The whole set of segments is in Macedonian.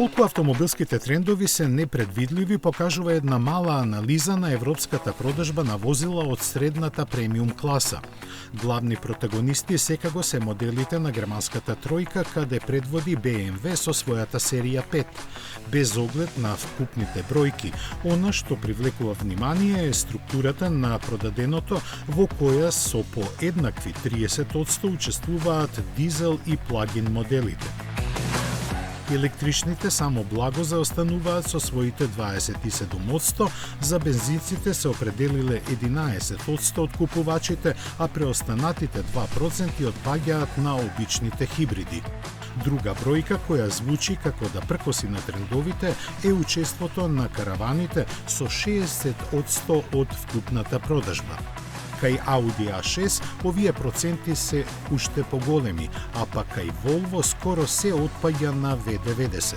Колку автомобилските трендови се непредвидливи покажува една мала анализа на европската продажба на возила од средната премиум класа. Главни протагонисти секако се моделите на германската тројка, каде предводи BMW со својата серија 5. Без оглед на вкупните бројки, она што привлекува внимание е структурата на продаденото, во која со по еднакви 30% учествуваат дизел и плагин моделите. Електричните само благо заостануваат со своите 27%, за бензинците се определиле 11% од купувачите, а преостанатите 2% отпаѓаат на обичните хибриди. Друга бројка која звучи како да пркоси на трендовите е учеството на караваните со 60% од вкупната продажба. Кај Audi A6 овие проценти се уште поголеми, а пак кај Volvo скоро се отпаѓа на V90.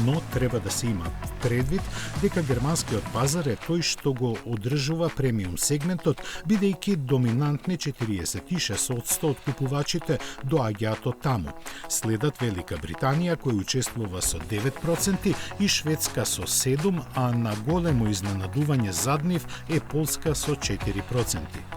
Но треба да се има предвид дека германскиот пазар е тој што го одржува премиум сегментот, бидејќи доминантни 46% од купувачите доаѓаат од таму. Следат Велика Британија која учествува со 9% и Шведска со 7%, а на големо изненадување зад нив е Полска со 4%.